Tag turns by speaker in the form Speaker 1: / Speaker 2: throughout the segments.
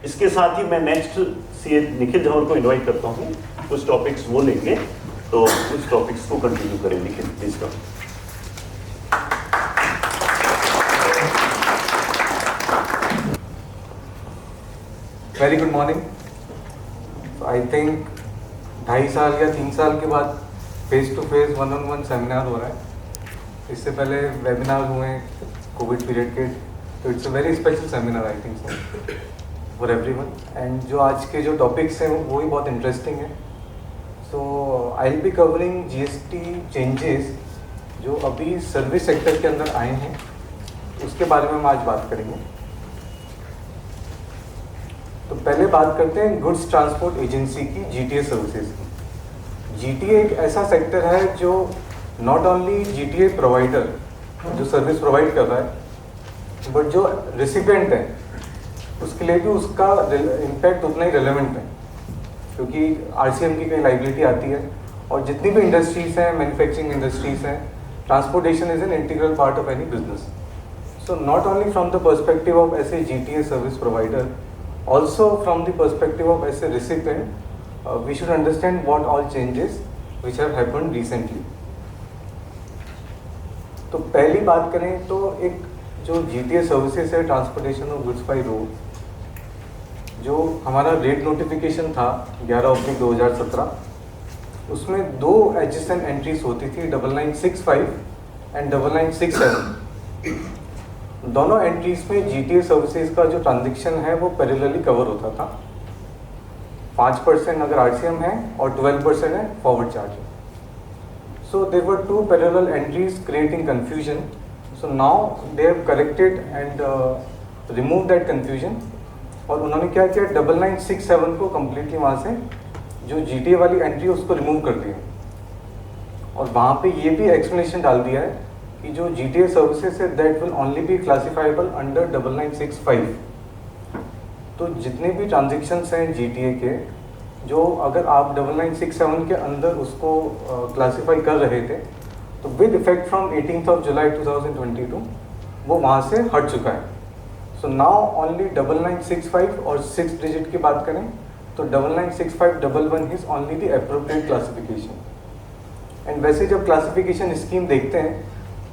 Speaker 1: इसके साथ ही मैं नेक्स्ट सीए निखिल जौहर को इनवाइट करता हूँ, कुछ टॉपिक्स वो लेंगे, तो कुछ टॉपिक्स को कंटिन्यू करें। Nikhil please come.
Speaker 2: Very good morning. I think 2.5 साल या 3 साल के बाद face to face 1-on-1 seminar हो रहा है। इससे पहले वेबिनार हुए कोविड पीरियड के, तो it's a very special seminar I think so for everyone. And जो आज के जो टॉपिक्स हैं वो भी बहुत इंटरेस्टिंग है। So I will be covering GST changes जो अभी सर्विस सेक्टर के अंदर आए हैं, उसके बारे में हम आज बात करेंगे। तो पहले बात करते हैं गुड्स ट्रांसपोर्ट एजेंसी की, जीटीए सर्विसेज की। जीटीए एक ऐसा सेक्टर है जो नॉट ओनली जीटीए प्रोवाइडर जो सर्विस प्रोवाइड कर रहा है, बट जो रिसिपिएंट है उसके लिए भी उसका इम्पैक्ट उतना ही रिलेवेंट है, क्योंकि आरसीएम की कई लाइबिलिटी आती है। और जितनी भी इंडस्ट्रीज हैं, मैन्युफैक्चरिंग इंडस्ट्रीज हैं, transportation is an integral part of any business. So not only from the perspective of S A GTA service provider, also from the perspective of as a recipient, we should understand what all changes which have happened recently. तो पहली बात करें तो एक जो GTA services है, transportation of goods by road, जो हमारा रेट नोटिफिकेशन था 11/2017, उसमें 2 एचएसएन एंट्रीज होती थी, 9965 एंड 9967। दोनों एंट्रीज में जीटीए सर्विसेज का जो ट्रांजैक्शन है वो पैरेलली कवर होता था। 5% अगर आरसीएम है और 12% है forward charge. So there were 2 parallel entries creating confusion. So now they have corrected and remove that confusion. और उन्होंने क्या किया, 9967 को कम्प्लीटली वहाँ से जो जीटीए वाली एंट्री है उसको रिमूव कर दिया। और वहाँ पे ये भी एक्सप्लेनेशन डाल दिया है कि जो जीटीए सर्विसेज है that will only be classifiable under 9965। तो जितने भी ट्रांजेक्शन्स हैं जीटीए के, जो अगर आप 9967 के अंदर उसको क्लासिफाई कर रहे थे, तो विद इफेक्ट फ्रॉम 18 जुलाई 2022 वो वहाँ से हट चुका है। सो नाउ ओनली 9965 और 6 डिजिट की बात करें तो 996511 is only the appropriate classification. And वैसे जब क्लासिफिकेशन स्कीम देखते हैं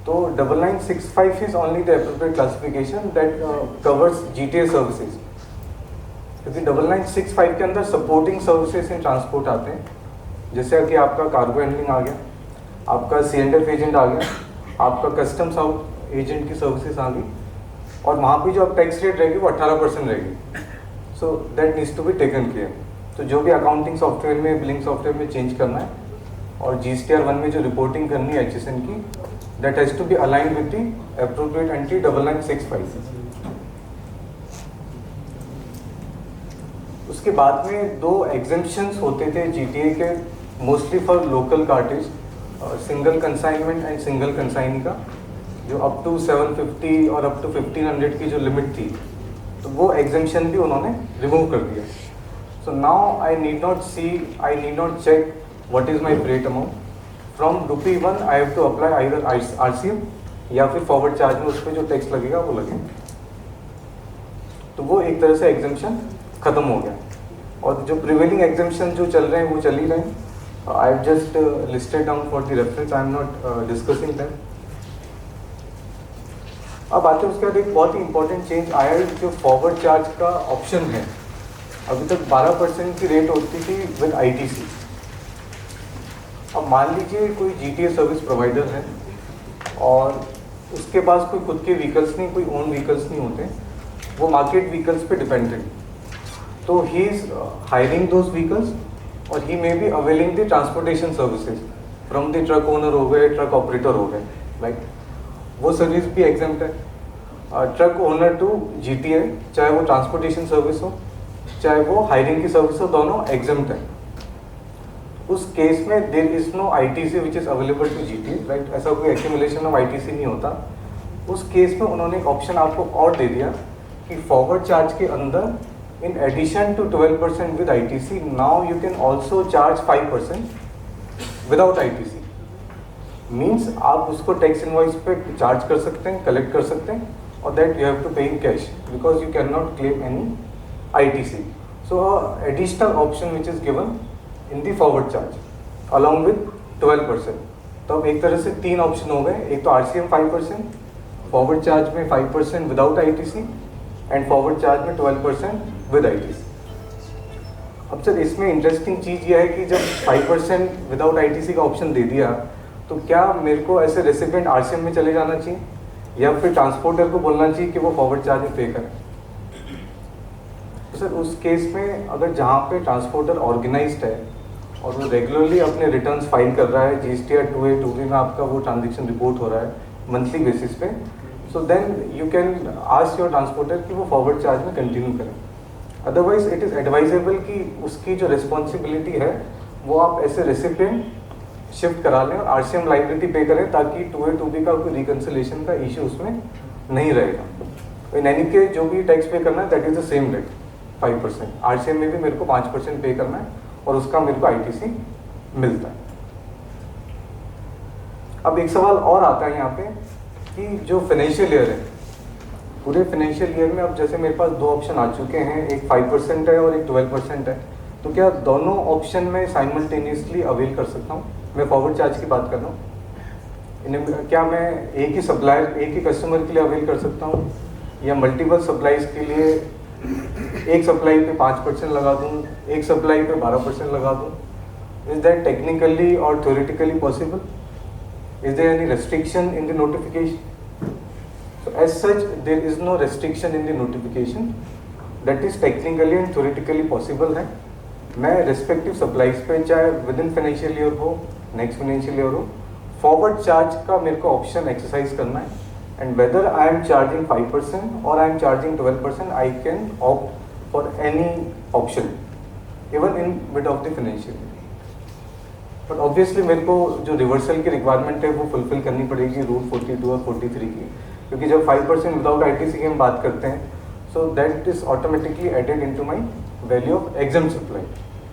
Speaker 2: तो 9965 is only the appropriate classification that covers GTA services, क्योंकि 9965 के अंदर सपोर्टिंग सर्विसेज इन ट्रांसपोर्ट आते हैं, जैसे कि आपका कार्गो हैंडलिंग आ गया, आपका C&F एजेंट आ गया, आपका कस्टम्स आउट एजेंट की सर्विसेज आ गई, और वहाँ पे जो अब टैक्स रेट रहेगी वो 18% रहेगी। So that needs to be taken care. तो जो भी अकाउंटिंग सॉफ्टवेयर में, बिलिंग सॉफ्टवेयर में चेंज करना है, और GSTR 1 में जो रिपोर्टिंग करनी है HSN की, that has to be aligned with the appropriate entry 9965। उसके बाद में 2 exemptions होते थे जीटीए के, mostly for local cartage, single consignment and single consign का, जो अप टू 750 और अप टू 1500 की जो लिमिट थी, तो वो एग्जेम्पशन भी उन्होंने रिमूव कर दिया। So now I need not check what is my freight amount. From ₹1 I have to apply either RCM या फिर फॉरवर्ड चार्ज में उस पर जो टैक्स लगेगा वो लगेगा। तो वो एक तरह से एग्जेम्पशन खत्म हो गया। और जो प्रिवेलिंग एग्जेम्पशन जो चल रहे हैं वो चल ही रहे हैं। I have just listed down for the reference, I am not discussing them. अब आते हैं उसके बाद एक बहुत ही इंपॉर्टेंट चेंज आया है, जो फॉरवर्ड चार्ज का ऑप्शन है। अभी तक 12% की रेट होती थी विद आईटीसी। अब मान लीजिए कोई जीटीए सर्विस प्रोवाइडर है और उसके पास कोई खुद के व्हीकल्स नहीं, कोई ओन व्हीकल्स नहीं होते, वो मार्केट व्हीकल्स पे डिपेंडेंट, तो he is hiring those vehicles और he may be availing the transportation services from the truck owner हो गए, ट्रक ऑपरेटर हो गए, राइट। वो सर्विस भी एग्जाम्प्ट है। ट्रक ओनर टू जीटीए, चाहे वो ट्रांसपोर्टेशन सर्विस हो चाहे वो हायरिंग की सर्विस हो, दोनों एग्जाम्प्ट है। उस केस में there is no ITC which is available to GTA, right. ऐसा कोई एक्यूमुलेशन ऑफ आईटीसी नहीं होता। उस केस में उन्होंने एक ऑप्शन आपको और दे दिया कि फॉरवर्ड चार्ज के अंदर in addition to 12% with ITC, now you can also charge 5% without ITC. Means आप उसको टैक्स इनवॉइस पे चार्ज कर सकते हैं, कलेक्ट कर सकते हैं, और दैट यू हैव टू पे in cash because you can not claim any ITC. So additional option which is given in the forward charge along with 12%. तो अब एक तरह से 3 ऑप्शन हो गए, एक तो RCM 5%, फॉरवर्ड चार्ज में 5% without ITC and forward charge में 12% विद ITC. अब सर इसमें इंटरेस्टिंग चीज़ यह है कि जब 5% विदाउट ITC का ऑप्शन दे दिया तो क्या मेरे को ऐसे रेसिपिएंट RCM में चले जाना चाहिए या फिर ट्रांसपोर्टर को बोलना चाहिए कि वो फॉरवर्ड चार्ज में पे करें? तो सर उस केस में अगर जहाँ पे ट्रांसपोर्टर ऑर्गेनाइज्ड है और वो रेगुलरली अपने रिटर्न्स फाइल कर रहा है, GSTR 2A 2B में आपका वो ट्रांजेक्शन रिपोर्ट हो रहा है मंथली बेसिस पे, so then you can ask your transporter कि वो फॉरवर्ड चार्ज में कंटिन्यू करें. अदरवाइज इट इज़ एडवाइजेबल कि उसकी जो रिस्पॉन्सिबिलिटी है वो आप ऐसे रेसिपिएंट शिफ्ट करा लें और RCM लाइबिलिटी पे करें ताकि 2A 2B का कोई रिकन्सिलेशन का इशू उसमें नहीं रहेगा. इन एनी केस जो भी टैक्स पे करना है that is the same rate 5%. RCM में भी मेरे को 5% पे करना है और उसका मेरे को ITC मिलता है. अब एक सवाल और आता है यहाँ पे कि जो फाइनेंशियल ईयर है, पूरे फाइनेंशियल ईयर में अब जैसे मेरे पास 2 ऑप्शन आ चुके हैं, एक 5% है और एक 12% है, तो क्या दोनों ऑप्शन में साइमल्टेनियसली अवेल कर सकता हूँ? मैं फॉरवर्ड चार्ज की बात कर रहा हूँ. इन्हें क्या मैं एक ही सप्लायर, एक ही कस्टमर के लिए अवेल कर सकता हूँ या मल्टीपल सप्लाईज के लिए एक सप्लाई पे 5% लगा दूँ, एक सप्लाई पे 12% लगा दूँ? इज दैट टेक्निकली और theoretically possible? Is there any restriction in the notification? So as such, there is no restriction in the notification. That is technically and theoretically possible है. मैं respective supplies पे चाहे within financial year हो, next financial year हो, forward charge का मेरे को option exercise करना है. And whether I am charging 5% or I am charging 12%, I can opt for any option, even in mid of the financial year. But obviously मेरे को जो reversal की requirement है वो fulfill करनी पड़ेगी रूल 42 और 43 की, क्योंकि जब 5% विदाउट ITC की हम बात करते हैं so that is automatically added into my value of exempt supply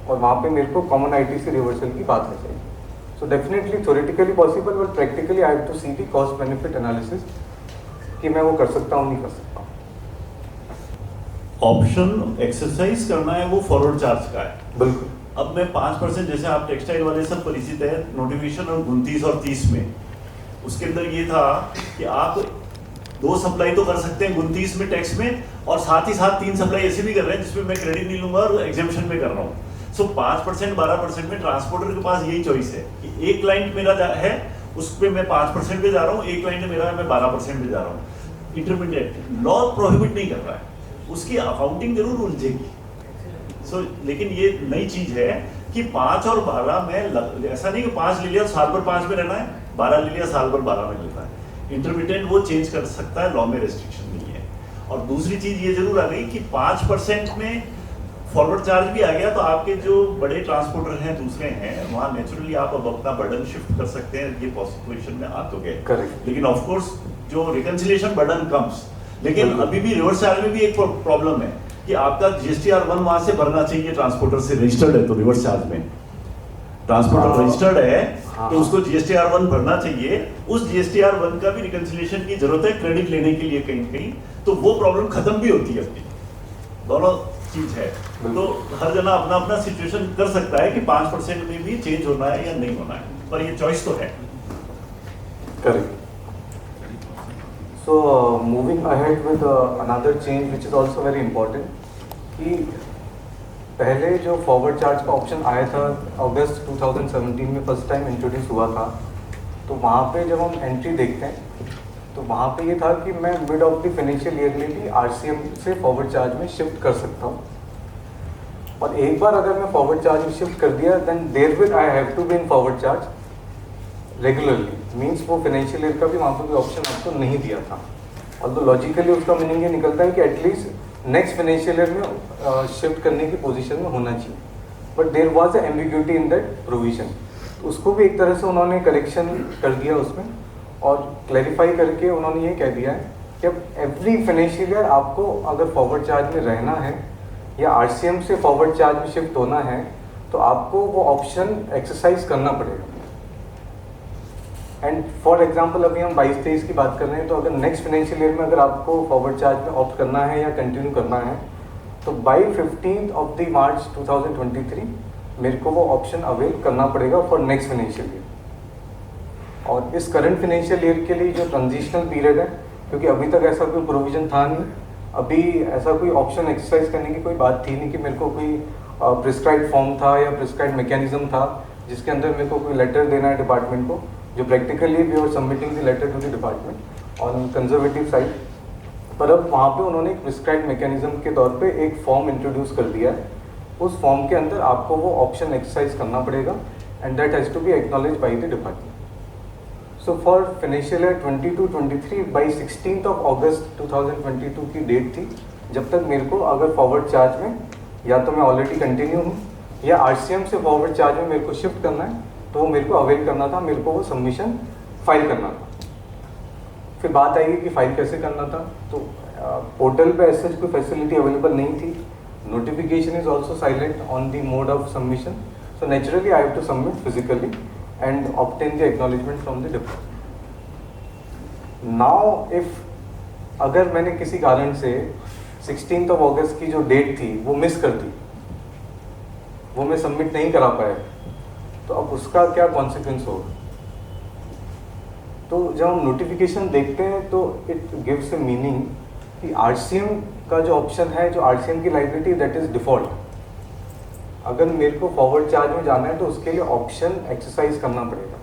Speaker 2: और वहाँ पे मेरे को कॉमन ITC रिवर्सल की बात आ जाएगी. So definitely theoretically possible but practically I have to see the cost benefit analysis कि मैं वो कर सकता हूँ नहीं कर सकता हूँ.
Speaker 1: ऑप्शन एक्सरसाइज करना है वो फॉरवर्ड चार्ज का है.
Speaker 2: बिल्कुल.
Speaker 1: अब मैं 5% जैसे आप टेक्सटाइल वाले सब परिचित है, नोटिफिकेशन और 29 और 30 में उसके अंदर ये था कि आप 2 सप्लाई तो कर सकते हैं 29 में टैक्स में और साथ ही साथ 3 सप्लाई ऐसे भी कर रहे हैं जिसमें मैं क्रेडिट नहीं लूंगा और एग्जेम्पशन में कर रहा हूँ. सो 5% 12% में ट्रांसपोर्टर के पास यही चॉइस है कि एक क्लाइंट मेरा है उस पर मैं 5% पे जा रहा हूँ, एक क्लाइंट मेरा है मैं 12% पे जा रहा हूँ. इंटरमीडिएट लॉ प्रोहिबिट नहीं कर रहा है, उसकी अकाउंटिंग जरूर उलझेगी. सो लेकिन ये नई चीज है कि 5 और 12 में ऐसा नहीं कि 5 ले लिया साल भर 5 में रहना है, 12 ले लिया साल भर 12 में लेना है. इंटरमीडिएट वो चेंज कर सकता है, लॉ में रेस्ट्रिक्शन नहीं है. और दूसरी चीज ये जरूर आ गई कि 5% में फॉरवर्ड चार्ज भी आ गया तो आपके जो बड़े ट्रांसपोर्टर हैं दूसरे हैं वहाँ नेचुरली आप अब अपना बर्डन शिफ्ट कर सकते हैं. ये पॉसिबिलिटी में आ तो गए.
Speaker 2: करेक्ट.
Speaker 1: लेकिन ऑफ कोर्स जो रिकंसिलिएशन बर्डन कम्स, लेकिन अभी भी रिवर्स चार्ज में भी एक प्रॉब्लम है कि आपका GSTR 1 वहां से भरना चाहिए. ट्रांसपोर्टर से रजिस्टर्ड है तो रिवर्स चार्ज में ट्रांसपोर्टर रजिस्टर्ड है तो उसको GSTR 1 भरना चाहिए. उस GSTR 1 का भी रिकंसिलिएशन की जरूरत है क्रेडिट लेने के लिए कहीं कहीं, तो वो प्रॉब्लम खत्म भी होती है अपनी. दोनों चीज है. तो हर जना अपना अपना सिचुएशन कर सकता है कि 5% में भी चेंज होना है या नहीं होना है, पर ये चॉइस तो है.
Speaker 2: Correct. So moving ahead with another change which is also very important कि पहले जो फॉरवर्ड चार्ज का ऑप्शन आया था अगस्त 2017 में फर्स्ट टाइम इंट्रोड्यूस हुआ था, तो वहाँ पे जब हम एंट्री देखते हैं तो वहाँ पे ये था कि मैं mid of the financial year में भी RCM से फॉरवर्ड चार्ज में शिफ्ट कर सकता हूँ. और एक बार अगर मैं फॉरवर्ड चार्ज में शिफ्ट कर दिया then there will I have to be in forward charge regularly. Means वो फाइनेंशियल ईयर का भी वहाँ पर कोई ऑप्शन आपको नहीं दिया था. और तो लॉजिकली उसका मीनिंग ये निकलता है कि एटलीस्ट नेक्स्ट फाइनेंशियल ईयर में शिफ्ट करने की पोजीशन में होना चाहिए. But there was a ambiguity in that provision. उसको भी एक तरह से उन्होंने करेक्शन कर दिया उसमें और क्लैरिफाई करके उन्होंने ये कह दिया है कि अब एवरी फाइनेंशियल ईयर आपको अगर फॉरवर्ड चार्ज में रहना है या RCM से फॉरवर्ड चार्ज में शिफ्ट होना है तो आपको वो ऑप्शन एक्सरसाइज करना पड़ेगा. एंड फॉर एग्जांपल अभी हम 22-23 की बात कर रहे हैं, तो अगर नेक्स्ट फाइनेंशियल ईयर में अगर आपको फॉरवर्ड चार्ज में ऑप्ट करना है या कंटिन्यू करना है तो बाई 15 ऑफ द मार्च 2023 मेरे को वो ऑप्शन अवेल करना पड़ेगा फॉर नेक्स्ट फाइनेंशियल ईयर। और इस करंट फाइनेंशियल ईयर के लिए जो ट्रांजिशनल पीरियड है, क्योंकि अभी तक ऐसा कोई प्रोविज़न था नहीं, अभी ऐसा कोई ऑप्शन एक्सरसाइज करने की कोई बात थी नहीं कि मेरे को कोई प्रिस्क्राइब फॉर्म था या प्रिस्क्राइब मैकेनिज्म था जिसके अंदर मेरे को कोई लेटर देना है डिपार्टमेंट को, जो practically we are submitting the letter to the department on conservative side. पर अब वहाँ पे उन्होंने एक प्रिस्क्राइब मैकेनिज्म के तौर पे एक फॉर्म इंट्रोड्यूस कर दिया है। उस फॉर्म के अंदर आपको वो ऑप्शन एक्सरसाइज करना पड़ेगा and that has to be acknowledge by the department. So for financial year 22-23 by 16 of August 2022 की डेट थी, जब तक मेरे को अगर फॉरवर्ड चार्ज में या तो मैं ऑलरेडी कंटिन्यू हूँ या आरसीएम से फॉरवर्ड चार्ज में मेरे को शिफ्ट करना है, तो वो मेरे को अवेल करना था, मेरे को वो सबमिशन फाइल करना था। फिर बात आएगी कि फाइल कैसे करना था, तो पोर्टल पे ऐसे कोई फैसिलिटी अवेलेबल नहीं थी। Notification is also silent on the mode of submission, so naturally I have to submit physically and obtain the acknowledgement from the department. Now if अगर मैंने किसी कारण से 16 ऑफ अगस्त की जो डेट थी वो मिस कर दी, वो मैं सबमिट नहीं करा पाया, तो अब उसका क्या कॉन्सिक्वेंस होगा। तो जब हम नोटिफिकेशन देखते हैं तो इट गिव्स ए मीनिंग कि आरसीएम का जो ऑप्शन है, जो आरसीएम की लाइबिलिटी, दैट इज डिफॉल्ट। अगर मेरे को फॉरवर्ड चार्ज में जाना है तो उसके लिए ऑप्शन एक्सरसाइज करना पड़ेगा।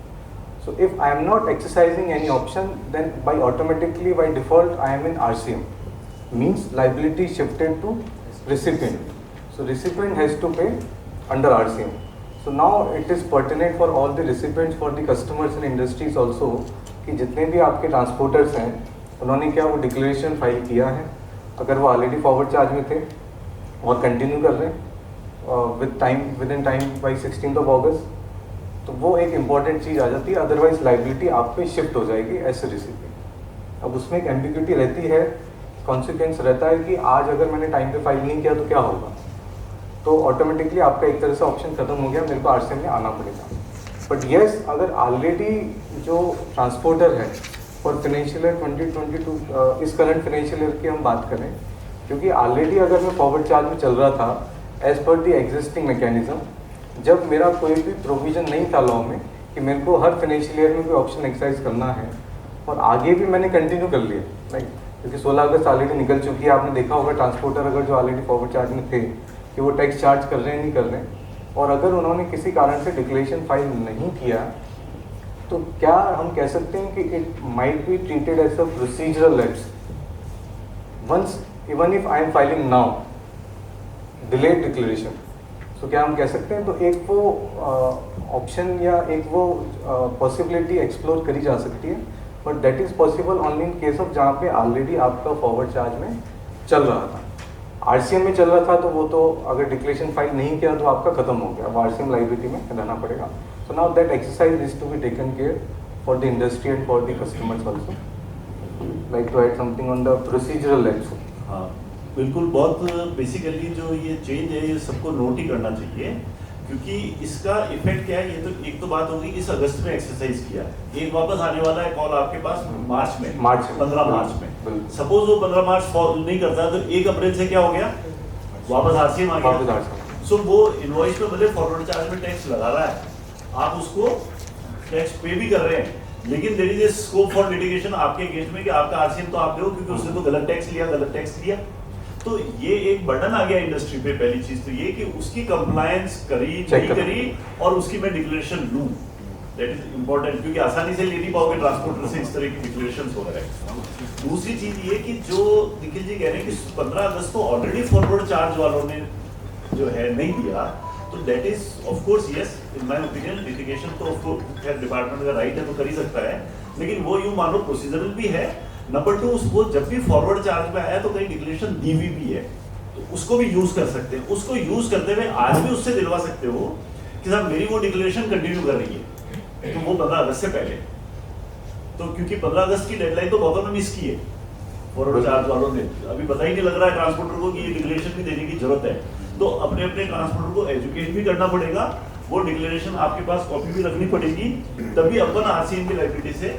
Speaker 2: So if I am not exercising any option, then by automatically by default I am in RCM, means liability shifted to recipient. So recipient has to pay under RCM. So now it is pertinent for all the recipients, for the customers and industries also, कि जितने भी आपके transporters हैं उन्होंने क्या वो declaration file किया है, अगर वो ऑलरेडी फॉरवर्ड चार्ज में थे और कंटिन्यू कर रहे हैं with in time by 16 of अगस्त, तो वो एक इम्पॉर्टेंट चीज़ आ जाती है। अदरवाइज लाइबिलिटी आप पे शिफ्ट हो जाएगी एज ए रिसिपिएंट। अब उसमें एक एम्बिग्यूटी रहती है, कॉन्सिक्वेंस रहता है कि आज अगर मैंने टाइम पे फाइल नहीं किया तो क्या होगा, तो ऑटोमेटिकली आपका एक तरह से ऑप्शन खत्म हो गया, मेरे को आरसीएम में आना पड़ेगा। बट येस, अगर ऑलरेडी जो ट्रांसपोर्टर है फॉर फाइनेंशियल ईयर 2022, इस करंट फाइनेंशियल ईयर की हम बात करें, क्योंकि ऑलरेडी अगर मैं फॉरवर्ड चार्ज में चल रहा था as per the existing mechanism, जब मेरा कोई भी प्रोविजन नहीं था लॉ में कि मेरे को हर फाइनेंशियल ईयर में कोई ऑप्शन एक्सरसाइज करना है, और आगे भी मैंने कंटिन्यू कर लिया, लाइक क्योंकि 16 अगस्त ऑलरेडी निकल चुकी है। आपने देखा होगा ट्रांसपोर्टर अगर जो ऑलरेडी फॉरवर्ड चार्ज में थे कि वो टैक्स चार्ज कर रहे हैं नहीं कर रहे हैं, और अगर उन्होंने किसी कारण से डिक्लेरेशन फाइल नहीं किया, तो क्या हम कह सकते हैं कि it might be treated as a procedural lapse once, even if I am filing now delayed declaration. So क्या हम कह सकते हैं, तो एक वो ऑप्शन या एक वो पॉसिबिलिटी एक्सप्लोर करी जा सकती है, but that is possible only in case of जहाँ पे ऑलरेडी आपका फॉरवर्ड चार्ज में चल रहा था। आरसीएम में चल रहा था तो वो तो अगर डिक्लेरेशन फाइल नहीं किया तो आपका खत्म हो गया, अब आरसीएम लाइबिलिटी में रहना पड़ेगा। So now that exercise is to be taken care for the industry and for the customers also. Like to add something on the procedural level.
Speaker 1: हाँ बिल्कुल, बहुत बेसिकली जो ये चेंज है ये सबको नोट ही करना चाहिए, क्योंकि इसका इफेक्ट क्या है, ये तो एक तो बात होगी इस अगस्त में एक्सरसाइज किया, एक वापस आने वाला है कॉल आपके पास मार्च में 15 मार्च में। सपोज वो 15 मार्च फॉलो नहीं करता तो 1 अप्रैल से क्या हो गया, वापस आरसीएम आ गया। सो वो इनवॉइस पे भले फॉरवर्ड चार्ज में टैक्स लगा रहा है, आप उसको टैक्स पे भी कर रहे हैं, लेकिन there is a scope for litigation आपके अगेंस्ट में कि आपका आरसीएम तो आप दो, क्योंकि उसने तो गलत टैक्स लिया। तो ये एक बर्डन आ गया इंडस्ट्री पे। पहली चीज तो ये कि उसकी कंप्लायंस करी नहीं करी और उसकी मैं डिक्लेरेशन लूं, दैट इज इंपॉर्टेंट, क्योंकि आसानी से ले नहीं पाओगे ट्रांसपोर्टर से इस तरह की डिक्लेरेशन हो रहा है। दूसरी चीज ये कि जो निखिल जी कह रहे हैं कि 15 अगस्त को ऑलरेडी फॉरवर्ड चार्ज वालों ने जो है नहीं दिया, तो that is of course yes, in my opinion litigation तो ऑफ कोर्स डिपार्टमेंट का राइट है तो कर ही सकता है, लेकिन वो यूं मानो प्रोसीजरल भी है। नंबर 2, उसको जब भी फॉरवर्ड चार्ज में आया तो कहीं डिक्लेरेशन दी हुई भी है, तो उसको भी यूज कर सकते हैं। उसको यूज करते हुए आज भी उससे दिलवा सकते हो कि साहब मेरी वो डिक्लेरेशन कंटिन्यू कर रही है, तो वो 15 अगस्त से पहले, तो क्योंकि 15 अगस्त की डेडलाइन तो बहुतों ने मिस की है फॉरवर्ड चार्ज वालों ने, अभी पता ही नहीं लग रहा है ट्रांसपोर्टर को कि ये डिक्लेरेशन भी देने की जरूरत है। तो अपने अपने ट्रांसपोर्टर को एजुकेट भी करना पड़ेगा, वो डिक्लेरेशन आपके पास कॉपी भी रखनी पड़ेगी, तभी अपन आरसीएम की लाइबिलिटी से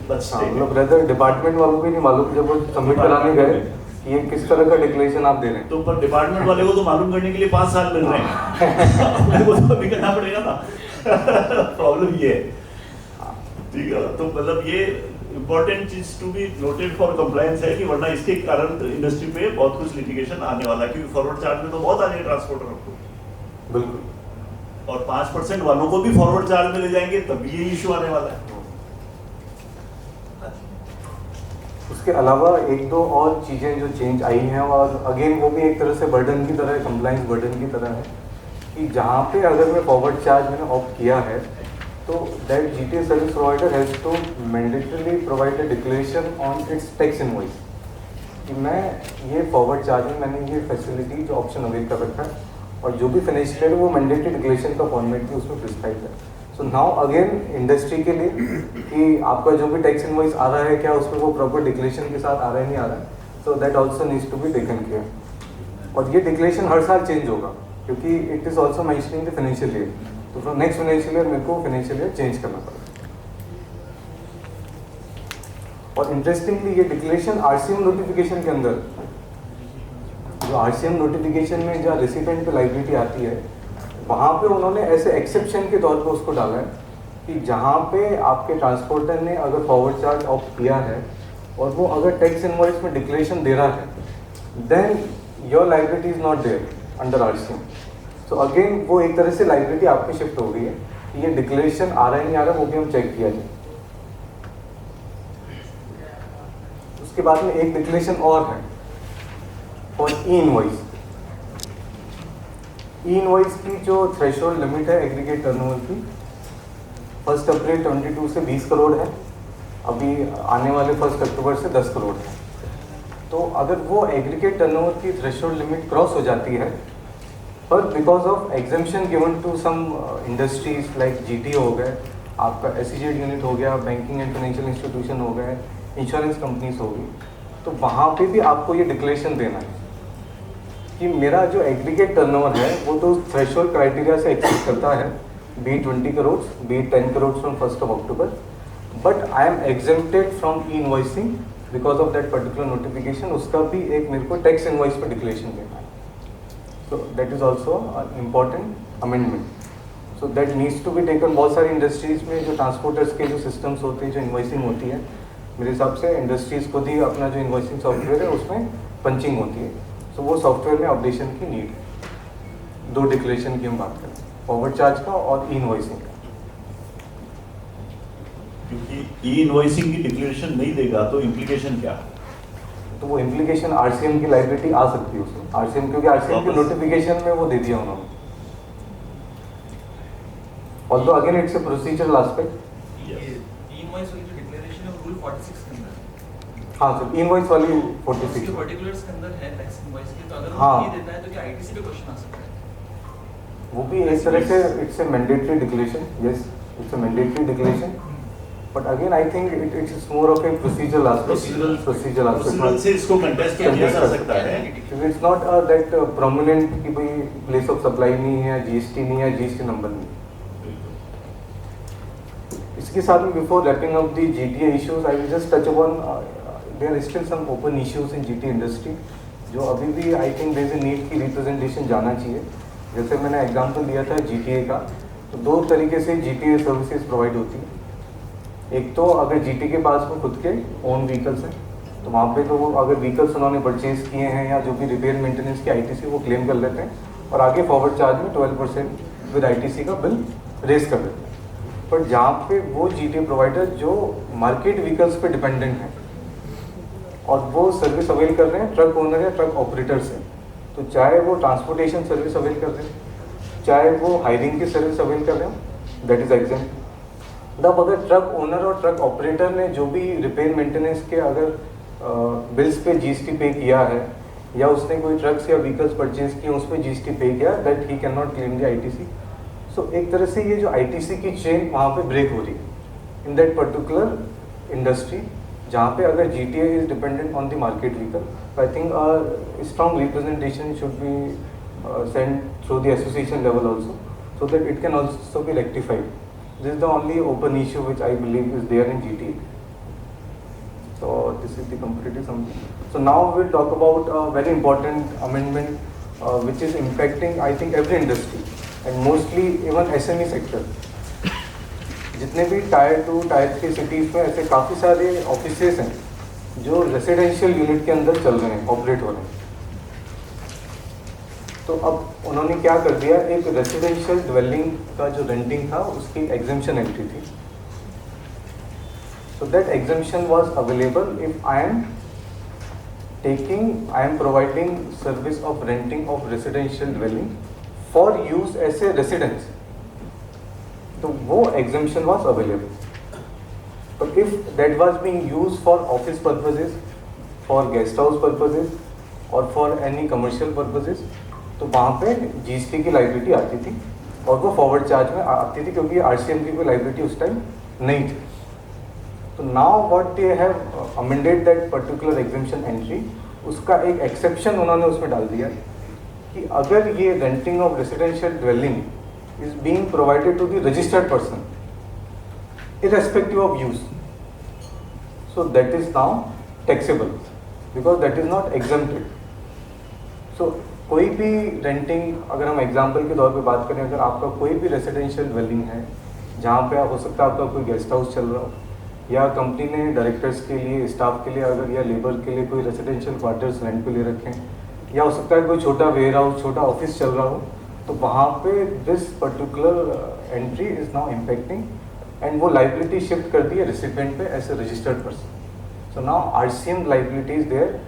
Speaker 1: बचते हैं।
Speaker 2: मतलब ब्रदर डिपार्टमेंट वालों को नहीं मालूम, जब वो सबमिट कराने गए कि ये किस तरह का डिक्लेरेशन आप दे रहे हैं।
Speaker 1: तो पर डिपार्टमेंट वाले को तो मालूम करने के लिए 5 साल मिल रहे हैं अपने को तो अभी करना पड़ेगा ना प्रॉब्लम ये है, ठीक है। तो मतलब ये इम्पोर्टेंट चीज to be noted for compliance है कि वरना इसके कारण इंडस्ट्री पे बहुत कुछ लिटिगेशन आने वाला है, क्योंकि फॉरवर्ड चार्ज में तो बहुत आ जाएंगे ट्रांसपोर्टर आपको
Speaker 2: बिल्कुल,
Speaker 1: और 5% वालों को भी फॉरवर्ड चार्ज में ले जाएंगे, तब ये इशू आने वाला है।
Speaker 2: उसके अलावा एक दो और चीज़ें जो चेंज आई हैं, और अगेन वो भी एक तरह से बर्डन की तरह है, कंप्लाइंस बर्डन की तरह है, कि जहाँ पे अगर मैं फॉरवर्ड चार्ज मैंने ऑप्ट किया है तो that GTA service provider has to mandatorily provide a declaration on its tax invoice कि मैं ये फॉरवर्ड चार्ज में मैंने ये फैसिलिटी जो ऑप्शन अवेल कर रखा है, और जो भी फिनिश है वो मैंडेटरी डिक्लेरेशन का फॉर्मेट भी उसमें प्रिस्क्राइब है। सो नाउ अगेन इंडस्ट्री के लिए कि आपका जो भी टैक्स इनवॉइस आ रहा है क्या उसमें वो प्रॉपर डिक्लेरेशन के साथ आ रहा है नहीं आ रहा है, so that also needs to be taken care. और ये डिक्लेरेशन हर साल चेंज होगा क्योंकि it is also mentioning the financial year, तो फ्रॉम नेक्स्ट फाइनेंशियल ईयर मेरे को फाइनेंशियल ईयर चेंज करना पड़ेगा। और इंटरेस्टिंगली ये डिक्लेरेशन आरसीएम नोटिफिकेशन के अंदर, जो आरसीएम नोटिफिकेशन में जहाँ रेसिडेंट पे लाइबिलिटी आती है वहाँ पे उन्होंने ऐसे एक्सेप्शन के तौर पे उसको डाला है कि जहाँ पे आपके ट्रांसपोर्टर ने अगर फॉरवर्ड चार्ज ऑप्ट किया है और वो अगर टैक्स इनवॉइस में डिक्लेरेशन दे रहा है then your liability is not there under RCM. So again वो एक तरह से लाइबिलिटी आपकी शिफ्ट हो गई है कि ये डिक्लेरेशन आ रहा है नहीं आ रहा वो भी हम चेक किया जाए। उसके बाद में एक डिक्लेरेशन और है for E invoice. E invoice की जो थ्रेशोल्ड लिमिट है एग्रीगेट टर्नओवर की 1 अप्रैल 22 से 20 करोड़ है, अभी आने वाले 1 अक्टूबर से 10 करोड़ है। तो अगर वो एग्रीगेट टर्नओवर की थ्रेशोल्ड लिमिट क्रॉस हो जाती है, पर because of exemption given to some industries like GTA हो गए, आपका एसईजेड यूनिट हो गया, बैंकिंग एंड फाइनेंशियल इंस्टीट्यूशन हो गए, इंश्योरेंस कंपनीज होगी, तो वहाँ पे भी आपको ये डिक्लेरेशन देना है कि मेरा जो एग्रीगेट टर्नओवर है वो तो थ्रेशोल्ड क्राइटेरिया से एक्सीड करता है, be 20 crore, be 10 crore from 1 October, but I am exempted from e invoicing because of that particular notification. उसका भी एक मेरे को टैक्स इनवॉइस पर डिक्लेरेशन देना है। So that is also important amendment. So that needs to be taken. बहुत सारी इंडस्ट्रीज में जो ट्रांसपोर्टर्स के जो सिस्टम्स होते हैं, जो इन्वॉइसिंग होती है, मेरे हिसाब से इंडस्ट्रीज खुद ही अपना जो इन्वॉइसिंग सॉफ्टवेयर है उसमें पंचिंग होती है, सो वो सॉफ्टवेयर में अपडेशन की नीड है। 2 डिक्लेरेशन की हम बात करें, फॉरवर्ड चार्ज का और ई इन्वॉइसिंग का।
Speaker 1: क्योंकि ई इन्वॉइसिंग की डिक्लेरेशन नहीं देगा तो इम्प्लीकेशन क्या है?
Speaker 2: तो वो इम्प्लीकेशन आरसीएम की लाइबिलिटी आ सकती है उसमें, आरसीएम क्योंकि आरसीएम की नोटिफिकेशन में वो दे दिया उन्होंने। Although again it's a procedural aspect.
Speaker 3: Invoice वाली जो डिक्लेरेशन है रूल 46 के अंदर,
Speaker 2: हाँ सर, इनवॉइस वाली 46
Speaker 3: जो पर्टिकुलर्स के अंदर है टैक्स इनवॉइस के, तो अगर
Speaker 2: हाँ।
Speaker 3: वो नहीं देता है तो क्या आईटीसी पे क्वेश्चन आ सकता है?
Speaker 2: वो भी इस तरह से it's a mandatory declaration, yes it's a mandatory declaration, but again I think it's more of A procedural aspect.
Speaker 1: Procedural से इसको कंटेस्ट किया जा सकता है।
Speaker 2: क्योंकि इट्स नॉट दैट प्रोमिनेंट कि भाई प्लेस ऑफ सप्लाई नहीं है, जीएसटी नहीं है, जीएसटी नंबर नहीं। इसके साथ में before wrapping up the GTA issues I will just touch upon there are still some open issues in GTA industry जो अभी भी I think there is a need की रिप्रेजेंटेशन जाना चाहिए। जैसे मैंने एग्जांपल दिया था जीटीए का, तो 2 तरीके से जीटीए सर्विसेज प्रोवाइड होती है। एक तो अगर जीटीए के पास में खुद के ओन व्हीकल्स हैं तो वहाँ पे तो वो अगर व्हीकल्स उन्होंने परचेज किए हैं या जो भी रिपेयर मेंटेनेंस की आईटीसी वो क्लेम कर लेते हैं और आगे फॉरवर्ड चार्ज में 12% विद आईटीसी का बिल रेज कर देते हैं। पर जहाँ पे वो जीटीए प्रोवाइडर जो मार्केट व्हीकल्स पे डिपेंडेंट हैं और वो सर्विस अवेल कर रहे हैं ट्रक ओनर या ट्रक ऑपरेटर से, तो चाहे वो ट्रांसपोर्टेशन सर्विस अवेल कर रहे हैं, चाहे वो हायरिंग की सर्विस अवेल कर रहे हो, दैट इज एग्जेम्प्ट। तब अगर ट्रक ओनर और ट्रक ऑपरेटर ने जो भी रिपेयर मेंटेनेंस के अगर बिल्स पे जीएसटी पे किया है या उसने कोई ट्रक्स या व्हीकल्स परचेज किए उस पर जीएसटी पे किया, that he can not claim the ITC. So एक तरह से ये जो आईटीसी की चेन वहाँ पे ब्रेक हो रही है इन दैट पर्टिकुलर इंडस्ट्री जहाँ पे अगर GTA is dependent on the market vehicle. I think strong representation should be send through the association level also so that it can also be rectified. This is the only open issue which I believe is there in GTA. So this is the competitive something. So now we'll talk about a very important amendment which is impacting I think every industry and mostly even SME sector. जितने भी tyre 2, tyre 3 cities में ऐसे काफ़ी सारे offices हैं जो residential unit के अंदर चल रहे हैं, ऑपरेट हो रहे हैं. तो अब उन्होंने क्या कर दिया, एक रेसिडेंशियल ड्वेलिंग का जो रेंटिंग था उसकी एग्जेम्पशन एंट्री थी. So that exemption was available if I am providing service of renting of residential dwelling for use as a residence. तो वो exemption was available. But if that was being used for office purposes, for guest house purposes, or for any commercial purposes, तो वहाँ पे GST की liability आती थी और वो फॉरवर्ड चार्ज में आती थी क्योंकि RCM की कोई लाइबिलिटी उस टाइम नहीं थी. तो now what they have amended that particular exemption entry, उसका एक एक्सेप्शन उन्होंने उसमें डाल दिया कि अगर ये renting of residential dwelling is being provided to the registered person irrespective of use, so that is now taxable because that is not exempted. So कोई भी रेंटिंग, अगर हम एग्जांपल के तौर पे बात करें, अगर आपका कोई भी रेसिडेंशियल ड्वेलिंग है जहाँ पे आप हो सकता है आपका कोई गेस्ट हाउस चल रहा हो या कंपनी ने डायरेक्टर्स के लिए, स्टाफ के लिए अगर या लेबर के लिए कोई रेसिडेंशियल क्वार्टर्स रेंट पे ले रखे हैं, या हो सकता है कोई छोटा वेयर हाउस, छोटा ऑफिस चल रहा हो, तो वहाँ पे this particular entry is now impacting and वो लाइबिलिटी शिफ्ट कर दी है रेसिडेंट पे as a registered person. So now RCM liability is there,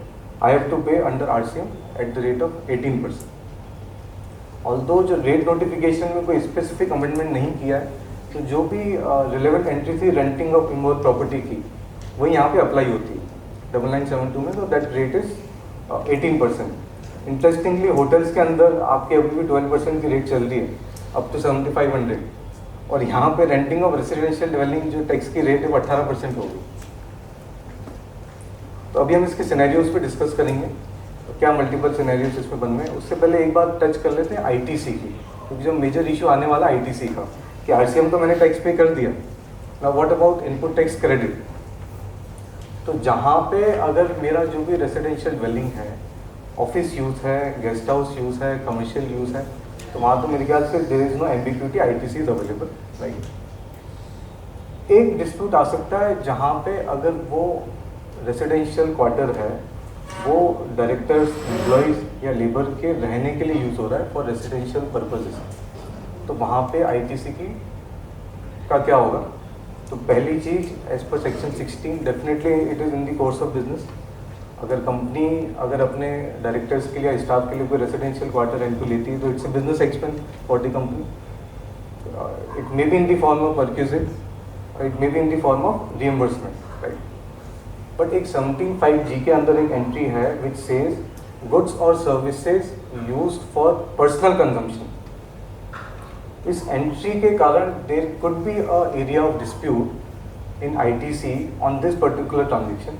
Speaker 2: I have to pay under RCM at the rate of 18%. Although जो rate notification में कोई specific amendment नहीं किया है, तो जो भी रिलेवेंट एंट्री थी रेंटिंग ऑफ इमोर प्रॉपर्टी की, वो यहाँ पे अप्लाई होती है 9972 में. तो that rate is 18%. Interestingly hotels के अंदर आपके अभी भी 12% की रेट चल रही है अप टू 7500, और यहाँ पे रेंटिंग ऑफ रेसिडेंशियल ड्वेलिंग जो टैक्स की रेट है वो 18% होगी. तो अभी हम इसके सिनेरियोज पे डिस्कस करेंगे, तो क्या मल्टीपल सिनेरियोज इसमें बन रहे हैं. उससे पहले एक बात टच कर लेते हैं ITC की, क्योंकि जो मेजर इशू आने वाला ITC का कि RCM तो मैंने टैक्स पे कर दिया, ना what about input tax credit. तो जहाँ पे अगर मेरा जो भी रेसिडेंशियल ड्वेलिंग है, ऑफिस यूज़ है, गेस्ट हाउस यूज़ है, कमर्शियल यूज़ है, तो वहाँ तो मेरे ख्याल से there is no ambiguity, ITC is available, right. एक डिस्प्यूट आ सकता है जहाँ पे अगर वो रेसिडेंशियल क्वार्टर है वो डायरेक्टर्स, एम्प्लॉयज़ या लेबर के रहने के लिए यूज़ हो रहा है फॉर रेसिडेंशियल पर्पजेस, तो वहाँ पे ITC की का क्या होगा. तो पहली चीज़ as per section 16 definitely it is in the course of business. अगर कंपनी अगर अपने डायरेक्टर्स के लिए या स्टाफ के लिए कोई रेसिडेंशियल क्वार्टर रेंट पे लेती है तो it's a business expense for the company. It may be in the form of perquisiting, it may be in the form of reimbursement, right. But एक 17(5)G के अंदर एक एंट्री है विच सेज गुड्स और services used for personal consumption. इस entry के कारण there could be a area of dispute in ITC on this particular transaction,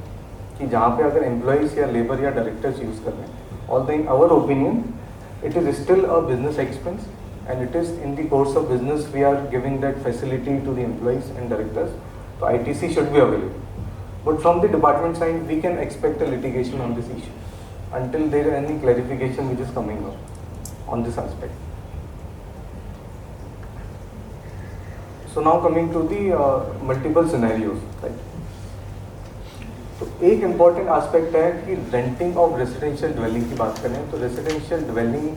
Speaker 2: कि जहाँ पे अगर एम्प्लॉयज़ या लेबर या डायरेक्टर्स यूज़ कर रहे हैं. Although in our opinion it is still a business expense and it is in the course of business we are giving that facility to the employees and directors. तो ITC should be available, but from the department side we can expect a litigation on this issue until there is any clarification which is coming up on this aspect. So now coming to the multiple scenarios, right? तो एक important aspect है कि renting of residential dwelling की बात करें तो residential dwelling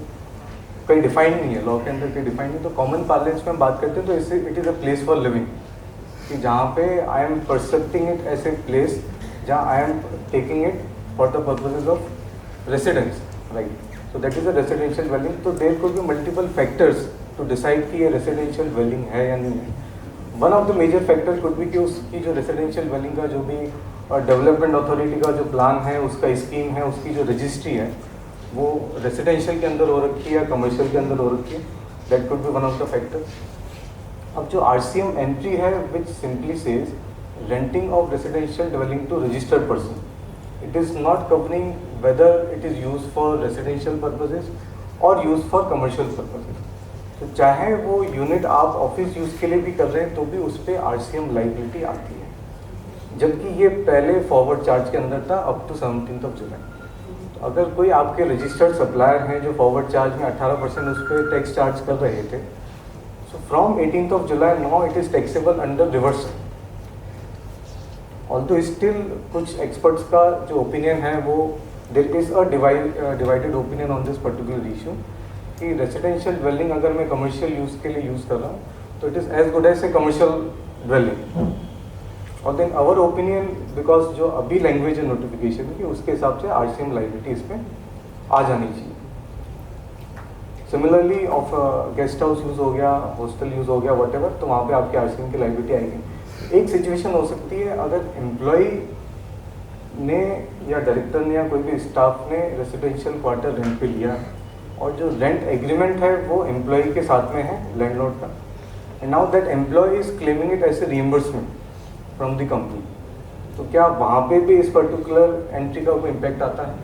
Speaker 2: कहीं defined नहीं है, लॉ के अंदर कहीं डिफाइंड नहीं. तो कॉमन पार्लेंस में हम बात करते हैं तो इसे it is a place for living, कि जहाँ पे I am percepting it as a place जहाँ I am taking it for the purposes of residence, right. So that is a residential dwelling. तो there could be multiple factors to decide कि ये residential dwelling है या नहीं है. One of the major factor could be कि उसकी जो रेसिडेंशियल ड्वेलिंग का जो भी डेवलपमेंट अथॉरिटी का जो प्लान है, उसका स्कीम है, उसकी जो रजिस्ट्री है वो रेसिडेंशियल के अंदर हो रखी है या कमर्शियल के अंदर हो रखी है. That could be one of the factor. अब जो RCM एंट्री है which simply says renting of residential dwelling to registered person, it is not covering whether it is use for residential purposes और use for commercial purposes. तो चाहे वो unit आप office use के लिए भी कर रहे हैं तो भी उस पर RCM लाइबिलिटी आती है. जबकि ये पहले फॉरवर्ड चार्ज के अंदर था अप टू 17 जुलाई। तो अगर कोई आपके रजिस्टर्ड सप्लायर हैं जो फॉरवर्ड चार्ज में 18% उस पर टैक्स चार्ज कर रहे थे, so from 18 July now it is taxable under reverse. Although still कुछ एक्सपर्ट्स का जो ओपिनियन है वो there is a divided opinion on this particular issue कि रेसिडेंशियल ड्वेलिंग अगर मैं कमर्शियल यूज़ के लिए यूज़ कर रहा हूँ तो it is as good as a commercial dwelling. और देन आवर ओपिनियन बिकॉज जो अभी लैंग्वेज है नोटिफिकेशन की उसके हिसाब से RCM लाइबिलिटी इस पर आ जानी चाहिए। Similarly of guest house use हो गया, हॉस्टल यूज़ हो गया, वटेवर, तो वहाँ पे आपकी RCM की लाइबिलिटी आएगी। एक सिचुएशन हो सकती है अगर एम्प्लॉय ने या डायरेक्टर ने या कोई भी स्टाफ ने रेसिडेंशियल क्वार्टर रेंट पे लिया और जो रेंट एग्रीमेंट है वो एम्प्लॉय के साथ में है लैंडलॉर्ड का, and now that employ is claiming it as a reimbursement from the company, तो क्या वहाँ पे भी इस पर्टिकुलर एंट्री का कोई इम्पैक्ट आता है?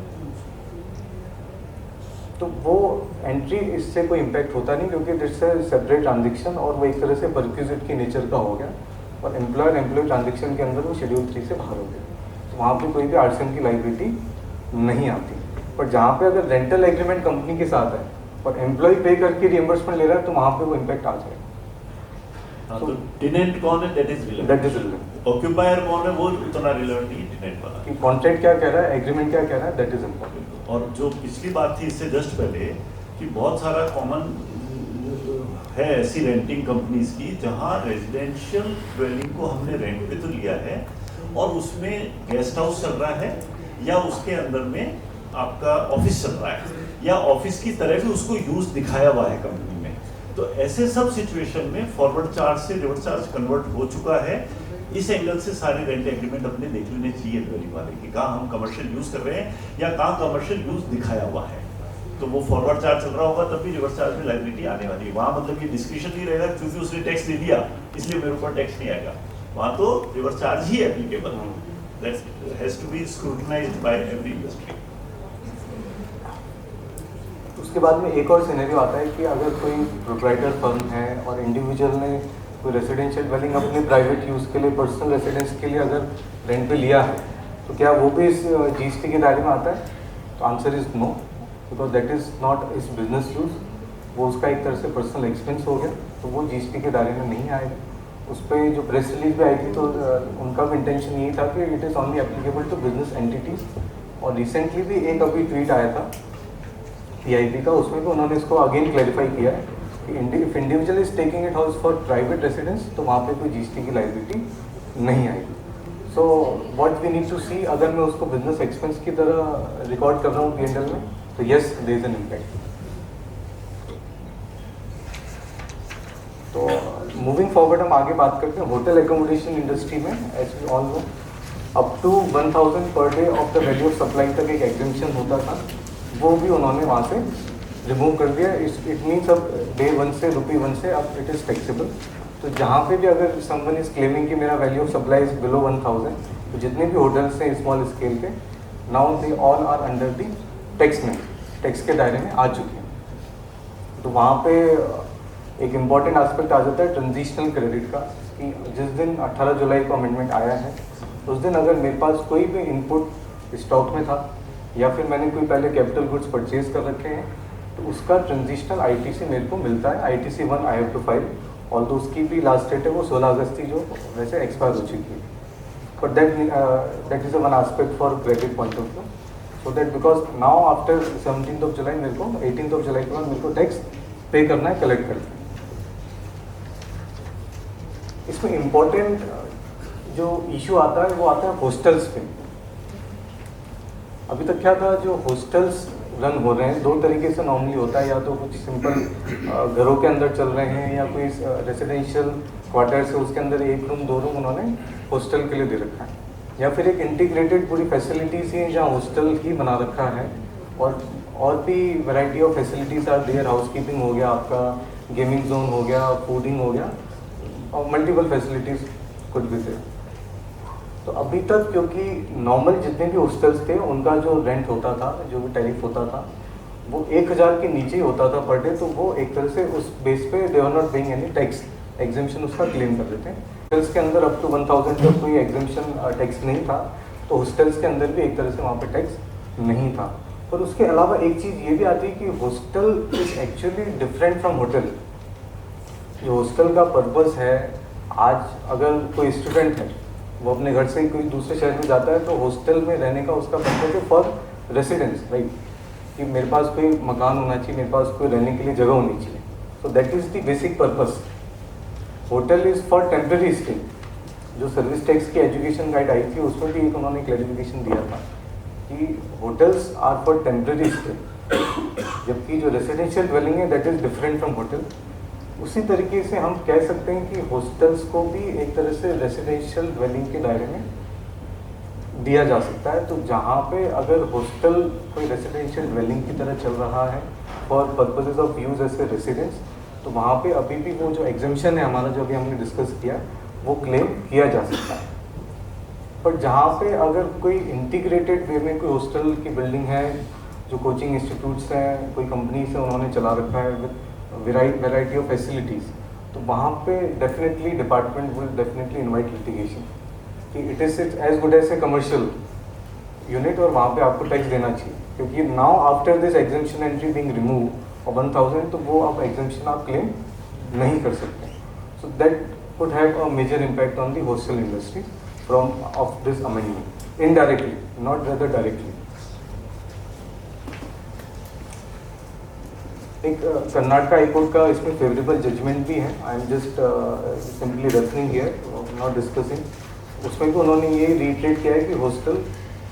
Speaker 2: तो वो एंट्री इससे कोई इम्पैक्ट होता नहीं क्योंकि दिट्स ए सेपरेट ट्रांजेक्शन और वो एक तरह से परक्यूजिट की नेचर का हो गया और एम्प्लॉयर एम्प्लॉय ट्रांजेक्शन के अंदर वो शेड्यूल 3 से बाहर हो गया, तो वहाँ पे कोई भी RCM की लाइबिलिटी नहीं आती। पर जहाँ पे अगर रेंटल एग्रीमेंट कंपनी के साथ है और एम्प्लॉय पे करके रिइंबर्समेंट ले रहा है तो वहाँ पे वो इम्पैक्ट आ जाएगा।
Speaker 1: तो टेनेंट कौन है दैट इज रिलेवेंट, ऑक्यूपायर कौन है वो उतना रिलेवेंट नहीं है टेनेंट वाला
Speaker 2: कि कॉन्ट्रैक्ट क्या कह रहा है, एग्रीमेंट क्या कह रहा है, दैट इज इम्पोर्टेंट।
Speaker 1: और जो पिछली बात थी इससे जस्ट पहले कि बहुत सारा कॉमन है ऐसी रेंटिंग कंपनीज की जहां रेजिडेंशियल ड्वेलिंग को हमने रेंट पे तो लिया है और उसमें गेस्ट हाउस चल रहा है या उसके अंदर में आपका ऑफिस चल रहा है या ऑफिस की तरह भी उसको यूज दिखाया हुआ है कंपनी में, तो ऐसे सब सिचुएशन में फॉरवर्ड चार्ज से रिवर्स चार्ज कन्वर्ट हो चुका है। इस एंगल से सारे रेंट एग्रीमेंट अपने देख लेने चाहिए ड्वेलिंग वाले कि कहाँ हम कमर्शियल यूज कर रहे हैं या कहाँ कमर्शियल यूज दिखाया हुआ है, तो वो फॉरवर्ड चार्ज चल रहा होगा तब भी रिवर्स चार्ज में लायबिलिटी आने वाली है। वहाँ मतलब ये डिस्क्रिप्शन नहीं रहेगा क्योंकि उसने टैक्स दे दिया इसलिए मेरे ऊपर टैक्स नहीं आएगा, वहाँ तो रिवर्स चार्ज ही applicable, that has to be scrutinised by every industry.
Speaker 2: उसके बाद में एक और सिनेरियो आता है कि अगर कोई प्रोप्राइटर फर्म है और इंडिविजुअल ने कोई रेसिडेंशियल ड्वेलिंग अपने प्राइवेट यूज़ के लिए, पर्सनल रेसिडेंस के लिए अगर रेंट पे लिया है तो क्या वो भी इस GST के दायरे में आता है? तो answer is no, because that is not is business use, वो उसका एक तरह से पर्सनल एक्सपेंस हो गया, तो वो GST के दायरे में नहीं आएगा। उस पर जो प्रेस रिलीज भी आई थी तो उनका भी इंटेंशन यही था कि it is only applicable to business entities, और रिसेंटली भी एक अभी ट्वीट आया था PIB का, उसमें भी उन्होंने इसको अगेन क्लैरिफाई किया है कि if individual is taking it house for private residence तो वहाँ पे कोई GST की लायबिलिटी नहीं आएगी। So what we need to see, अगर मैं उसको बिजनेस एक्सपेंस की तरह रिकॉर्ड कर रहा हूँ P&L में तो yes there is an impact. तो मूविंग फॉरवर्ड हम आगे बात करते हैं होटल एकोमोडेशन इंडस्ट्री में। As we all know up to 1000 per day of the value of supply तक एक एग्जेम्पशन होता था, वो भी उन्होंने वहाँ से रिमूव कर दिया। इट मीन्स अब डे 1 से ₹1 से अब इट इज़ टैक्सेबल। तो जहाँ पे भी अगर समवन इज क्लेमिंग कि मेरा value of supply is below 1000, तो जितने भी होटल्स हैं स्मॉल स्केल के, now they all are under the tax में, टैक्स के दायरे में आ चुके हैं। तो वहाँ पे एक इम्पॉर्टेंट एस्पेक्ट आ जाता है ट्रांजिशनल क्रेडिट का, कि जिस दिन 18 जुलाई को अमेंडमेंट आया है उस दिन अगर मेरे पास कोई भी इनपुट स्टॉक में था या फिर मैंने कोई पहले कैपिटल गुड्स परचेज कर रखे हैं तो उसका ट्रांजिशनल ITC मेरे को मिलता है। ITC 1 I have to file, और तो उसकी भी लास्ट डेट है वो 16 अगस्त थी, जो वैसे एक्सपायर हो चुकी है। But that is one aspect for credit point of view, so that because now after 17 जुलाई मेरे को 18 जुलाई के बाद मेरे को टैक्स पे करना है, कलेक्ट करना है। इसमें इम्पोर्टेंट जो इशू आता है वो आता है हॉस्टल्स पे। अभी तक क्या था, जो हॉस्टल्स रन हो रहे हैं दो तरीके से नॉर्मली होता है, या तो कुछ सिंपल घरों के अंदर चल रहे हैं या कोई रेसिडेंशियल क्वार्टर्स है उसके अंदर 1 रूम 2 रूम उन्होंने हॉस्टल के लिए दे रखा है, या फिर एक इंटीग्रेटेड पूरी फैसिलिटीज़ ही जहाँ हॉस्टल ही बना रखा है, और भी variety of facilities are there. Housekeeping हो गया, आपका गेमिंग जोन हो गया, फूडिंग हो गया, और मल्टीपल फैसिलिटीज़ कुछ भी थे। तो अभी तक क्योंकि नॉर्मल जितने भी हॉस्टल्स थे उनका जो रेंट होता था, जो भी टैरिफ होता था, वो 1000 के नीचे ही होता था पर डे, तो वो एक तरह से उस बेस पे they are not paying any tax exemption उसका क्लेम कर देते हैं। हॉस्टल्स के अंदर अप टू 1000 तक कोई एग्जेम्पशन टैक्स नहीं था, तो हॉस्टल्स के अंदर भी एक तरह से वहाँ पे टैक्स नहीं था। पर उसके अलावा एक चीज़ ये भी आती है कि hostel is actually different from hotel. जो हॉस्टल का पर्पस है, आज अगर कोई स्टूडेंट है वो अपने घर से कोई दूसरे शहर में जाता है तो हॉस्टल में रहने का उसका पर्पस है फॉर रेसिडेंस, राइट, कि मेरे पास कोई मकान होना चाहिए, मेरे पास कोई रहने के लिए जगह होनी चाहिए। So that is the basic purpose. Hotel is for temporary stay. जो सर्विस टैक्स की एजुकेशन गाइड आई थी उसमें भी एक उन्होंने क्लैरिफिकेशन दिया था कि hotels are for temporary stay, जबकि जो रेसिडेंशियल ड्वेलिंग है that is different from hotel. उसी तरीके से हम कह सकते हैं कि हॉस्टल्स को भी एक तरह से रेसिडेंशियल ड्वेलिंग के दायरे में दिया जा सकता है। तो जहाँ पे अगर हॉस्टल कोई रेसिडेंशियल ड्वेलिंग की तरह चल रहा है for purposes of use as a residence, तो वहाँ पे अभी भी वो जो एग्जेम्पशन है हमारा, जो अभी हमने डिस्कस किया, वो क्लेम किया जा सकता है। पर जहाँ पे अगर कोई इंटीग्रेटेड वे में कोई हॉस्टल की बिल्डिंग है, जो कोचिंग इंस्टीट्यूट्स हैं, कोई कंपनी से उन्होंने चला रखा है विद वेराइटी ऑफ फैसिलिटीज़, तो वहाँ पे definitely department will definitely invite litigation कि it is as good as a commercial unit और वहाँ पे आपको टैक्स देना चाहिए, क्योंकि now after this exemption entry being remove और 1000, तो वो आप एग्जेम्पशन आप क्लेम नहीं कर सकते। So that would have a major impact on the hostel industry from of this amendment, indirectly, not rather directly. एक कर्नाटका हाई कोर्ट का इसमें फेवरेबल जजमेंट भी है, I am just simply referring here, not discussing. उसमें भी उन्होंने ये reiterate किया है कि hostel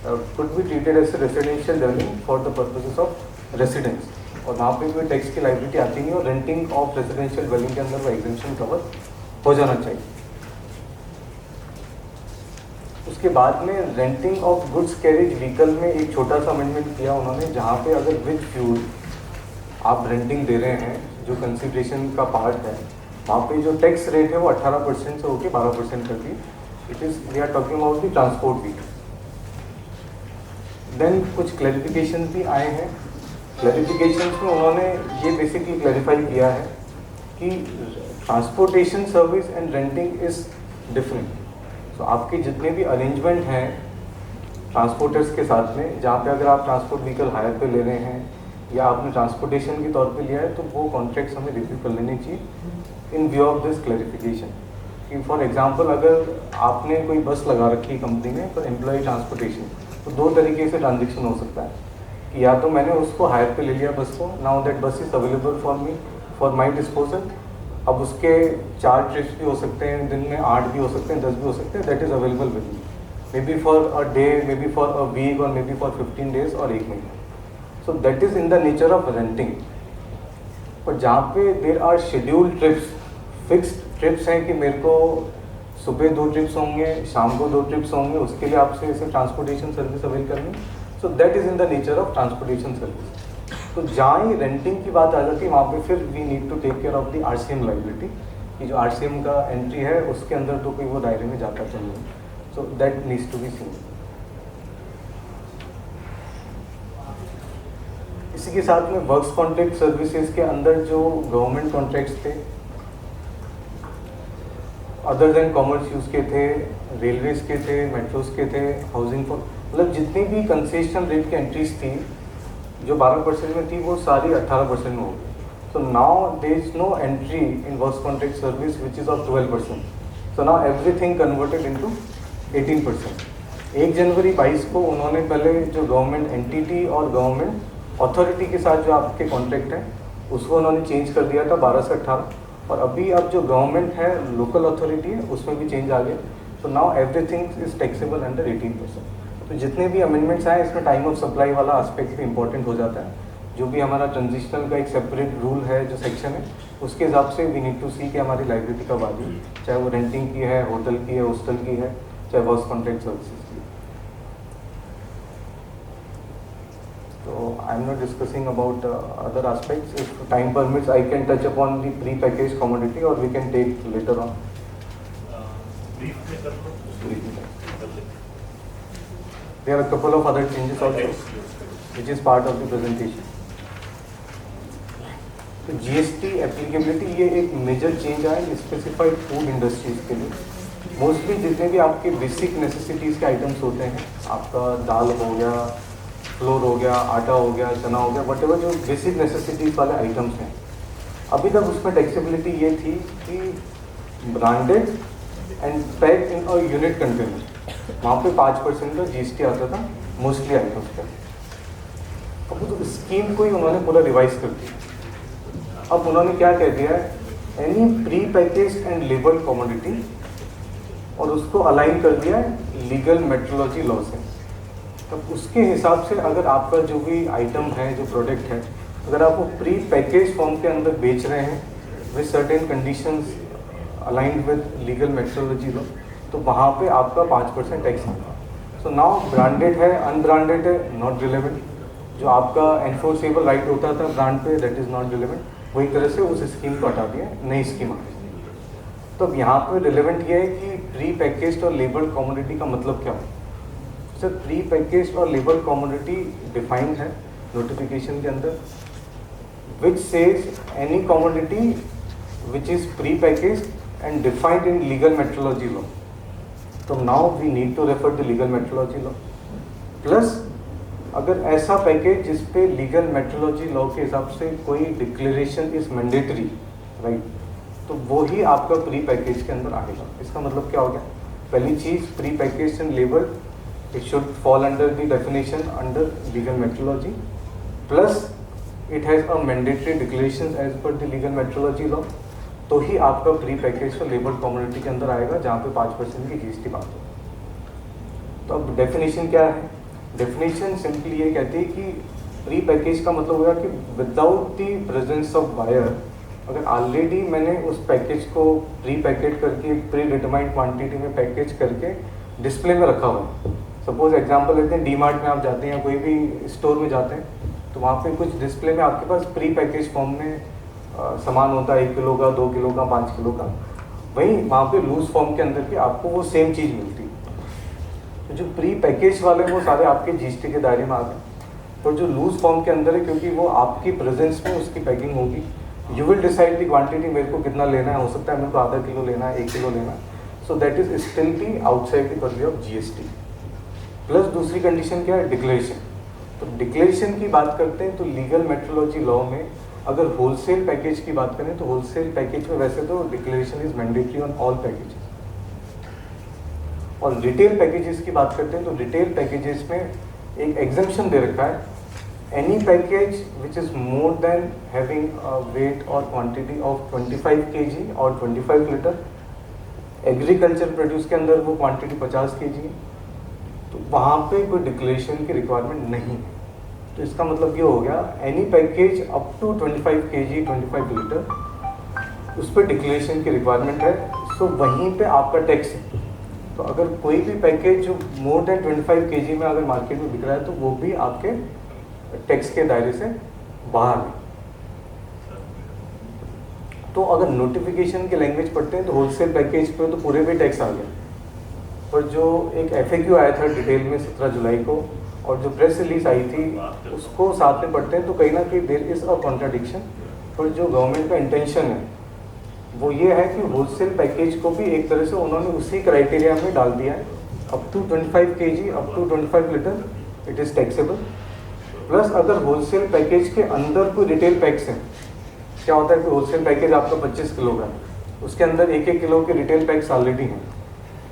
Speaker 2: could be treated as a residential dwelling for the purposes of residence, और वहाँ पे कोई टैक्स की लाइबिलिटी आती नहीं और रेंटिंग ऑफ रेसिडेंशियल डेवलिंग के अंदर वो एग्जेम्पशन कवर हो जाना चाहिए। उसके बाद में renting of goods carriage vehicle में एक छोटा सा अमेंडमेंट किया उन्होंने, जहाँ पे अगर विद फ्यूल आप रेंटिंग दे रहे हैं, जो कंसिडरेशन का पार्ट है, वहाँ पे जो टैक्स रेट है वो 18% से होकर 12% कर दी। It is we are talking about the transport vehicle. Then कुछ क्लैरिफिकेशन भी आए हैं। क्लैरिफिकेशन में उन्होंने ये बेसिकली क्लैरिफाई किया है कि transportation service and renting is different. तो आपके जितने भी अरेंजमेंट हैं ट्रांसपोर्टर्स के साथ में, जहाँ पे अगर आप ट्रांसपोर्ट व्हीकल हायर पे ले रहे हैं या आपने ट्रांसपोर्टेशन के तौर पे लिया है, तो वो कॉन्ट्रैक्ट्स हमें रिव्यू कर लेने चाहिए इन व्यू ऑफ दिस क्लैरिफिकेशन। कि फॉर एग्जांपल अगर आपने कोई बस लगा रखी है कंपनी में फॉर एम्प्लॉय ट्रांसपोर्टेशन, तो दो तरीके से ट्रांजेक्शन हो सकता है कि या तो मैंने उसको हायर पे ले लिया बस को, नाउ दैट बस is available for me for my disposal. अब उसके 4 ट्रिप्स भी हो सकते हैं, दिन में 8 भी हो सकते हैं, 10 भी हो सकते हैं, that is available with me, may be for a day, may be for a week और मे बी फॉर 15 days और 1 महीना। So that is in the nature of renting. और जहाँ पे there are scheduled trips, fixed trips हैं कि मेरे को सुबह 2 ट्रिप्स होंगे, शाम को 2 ट्रिप्स होंगे, उसके लिए आपसे ऐसे ट्रांसपोर्टेशन सर्विस अवेल करनी। सो that is in the nature of transportation service. तो जहाँ ही रेंटिंग की बात आ जाती है, वहाँ पे फिर we need to take care of the RCM liability, कि जो RCM का एंट्री है उसके अंदर तो कोई वो दायरे में जाता तो नहीं। So that needs to be seen. इसी के साथ में वर्क्स कॉन्ट्रैक्ट सर्विसेज के अंदर जो गवर्नमेंट कॉन्ट्रैक्ट्स थे, अदर देन कॉमर्स यूज़ के थे, रेलवेज के थे, मेट्रोज के थे, हाउसिंग फॉर, मतलब जितनी भी कंसेशन रेट की एंट्रीज थी जो 12% में थी, वो सारी 18% में हो गई। So now there is no entry in works contract service which is of 12%। So now everything converted into 18%। 1 जनवरी 22 को उन्होंने पहले जो गवर्नमेंट एंटिटी और गवर्नमेंट अथॉरिटी के साथ जो आपके कॉन्ट्रैक्ट हैं उसको उन्होंने चेंज कर दिया था 12 से 18, और अभी अब जो गवर्नमेंट है, लोकल अथॉरिटी है, उसमें भी चेंज आ गया। तो now everything is taxable under 18%। तो जितने भी अमेंडमेंट्स आए इसमें टाइम ऑफ सप्लाई वाला एस्पेक्ट भी इंपॉर्टेंट हो जाता है। जो भी हमारा ट्रांजिशनल का एक सेपरेट रूल है, जो सेक्शन है, उसके हिसाब से वी नीड टू सी कि हमारी लाइबिलिटी कब आ गई, चाहे वो रेंटिंग की है, होटल की है, हॉस्टल की है, चाहे वर्क्स कॉन्ट्रैक्ट सर्विसेज की। तो I am not discussing about other aspects. If time permits I can touch upon the pre package commodity और we can take later on. There are a couple of other changes also, which is part of the presentation. तो GST applicability ये एक major change आया specified food industries के लिए। Mostly जितने भी आपके बेसिक नेसेसिटीज़ के आइटम्स होते हैं, आपका दाल हो गया, फ्लोर हो गया, आटा हो गया, चना हो गया, वट एवर जो बेसिक नेसेसिटीज़ वाले आइटम्स हैं, अभी तक उसमें टैक्सेबिलिटी ये थी कि branded and pack in a unit container, वहाँ पे 5% का जीएसटी आता था मोस्टली आइटम्स पर। अब तो स्कीम को ही उन्होंने पूरा रिवाइज कर दिया। अब उन्होंने क्या कह दिया है, any pre package and labelled commodity, और उसको अलाइन कर दिया है लीगल मेट्रोलॉजी लॉ से। तब उसके हिसाब से अगर आपका जो भी आइटम है, जो प्रोडक्ट है, अगर आप वो प्री पैकेज फॉर्म के अंदर बेच रहे हैं with certain conditions aligned with legal metrology law, तो वहाँ पे आपका 5% टैक्स आता है। सो नाउ ब्रांडेड है, अनब्रांडेड है, नॉट रिलेवेंट। जो आपका एनफोर्सेबल राइट होता था ब्रांड पे, दैट इज़ नॉट रिलेवेंट। वही तरह से उस स्कीम को हटा दिया, नई स्कीम आ गई। तो अब यहाँ पे रिलेवेंट ये है कि प्री पैकेज्ड और लेबल्ड कमोडिटी का मतलब क्या है। सर, प्री पैकेज्ड और लेबल्ड कमोडिटी डिफाइंड है नोटिफिकेशन के अंदर, which says any commodity which is pre packaged and defined in legal metrology law. तो now we need to refer to legal metrology law. Plus अगर ऐसा package जिस पे legal metrology law के हिसाब से कोई डिक्लेरेशन इज मैंडेटरी, राइट, तो वो ही आपका प्री पैकेज के अंदर आएगा। इसका मतलब क्या हो गया, पहली चीज़ pre package and labelled, it should fall under the definition under legal metrology, plus it has a mandatory declaration as per the legal metrology law, तो ही आपका प्री पैकेज और लेबल्ड कम्युनिटी के अंदर आएगा, जहाँ पे 5% की जीएसटी बात हो। तो अब डेफिनेशन क्या है, डेफिनेशन सिंपली ये कहती है कि प्री पैकेज का मतलब होगा कि without the presence of buyer, अगर ऑलरेडी मैंने उस पैकेज को प्री पैकेट करके प्री डिटरमाइंड क्वांटिटी में पैकेज करके डिस्प्ले में रखा हुआ है। सपोज एग्जांपल लेते हैं, डी मार्ट में आप जाते हैं या कोई भी स्टोर में जाते हैं, तो वहाँ पे कुछ डिस्प्ले में आपके पास प्री पैकेज फॉर्म में सामान होता है, 1 किलो का, 2 किलो का, 5 किलो का। वहीं वहाँ पे लूज फॉर्म के अंदर भी आपको वो सेम चीज़ मिलती है। तो जो प्री पैकेज वाले वो सारे आपके जीएसटी के दायरे में आ गए, और जो लूज फॉर्म के अंदर है, क्योंकि वो आपकी प्रेजेंस में उसकी पैकिंग होगी, you will decide the quantity, मेरे को कितना लेना है, हो सकता है मेरे को आधा किलो लेना है, 1 किलो लेना है, so that is still be outside the purview of GST. Plus दूसरी कंडीशन क्या है, डिक्लेरेशन। तो डिक्लेरेशन की बात करते हैं तो लीगल मेट्रोलॉजी लॉ में अगर होलसेल पैकेज की बात करें तो होलसेल पैकेज में वैसे तो declaration is mandatory on all packages, और रिटेल पैकेजेस की बात करते हैं तो रिटेल पैकेजेस में एक एग्जम्पशन दे रखा है, any package which is more than having a weight और क्वांटिटी ऑफ 25 kg और 25 लीटर, एग्रीकल्चर प्रोड्यूस के अंदर वो क्वांटिटी 50 kg है, तो वहाँ पे कोई डिक्लेरेशन की रिक्वायरमेंट नहीं है। तो इसका मतलब ये हो गया, any package up to 25 kg 25 litre, उस पर डिक्लेरेशन की रिक्वायरमेंट है, सो वहीं पे आपका टैक्स है। तो अगर कोई भी पैकेज जो मोर देन 25 kg में अगर मार्केट में बिक रहा है तो वो भी आपके टैक्स के दायरे से बाहर है। तो अगर नोटिफिकेशन की लैंग्वेज पढ़ते हैं तो होलसेल पैकेज पे तो पूरे पे टैक्स आ गया, पर जो एक FAQ आया था डिटेल में 17 जुलाई को, और जो प्रेस रिलीज आई थी उसको साथ में पढ़ते हैं तो कहीं ना कहीं देयर इज अ कॉन्ट्राडिक्शन। पर जो गवर्नमेंट का इंटेंशन है वो ये है कि होलसेल पैकेज को भी एक तरह से उन्होंने उसी क्राइटेरिया में डाल दिया है, up to 25 kg up to 25 litre it is taxable. Plus अगर होलसेल पैकेज के अंदर कोई रिटेल पैक्स है, क्या होता है कि होलसेल पैकेज आपका 25 किलो का है, उसके अंदर 1-1 किलो के रिटेल पैक्स ऑलरेडी हैं,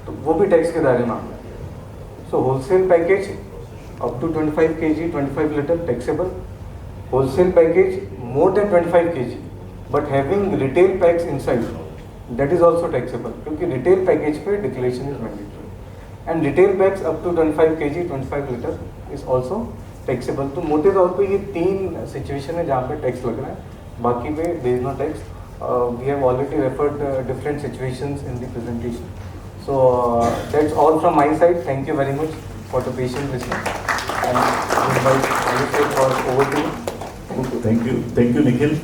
Speaker 2: तो वो भी टैक्स के दायरे में आ गया। So wholesale package up to 25 kg 25 litre taxable, wholesale package more than 25 kg but having retail packs inside, that is also taxable, क्योंकि रिटेल पैकेज पे declaration is mandatory, and retail packs up to 25 kg 25 litre is also taxable. तो मोटे तौर पे ये 3 situation है जहाँ पे टैक्स लग रहा है, बाकी पे there is no tax. We have already referred different situations in the presentation, so that's all from my side. Thank you very much for the patient listening and invite for over to you.
Speaker 1: Thank you, Nikhil.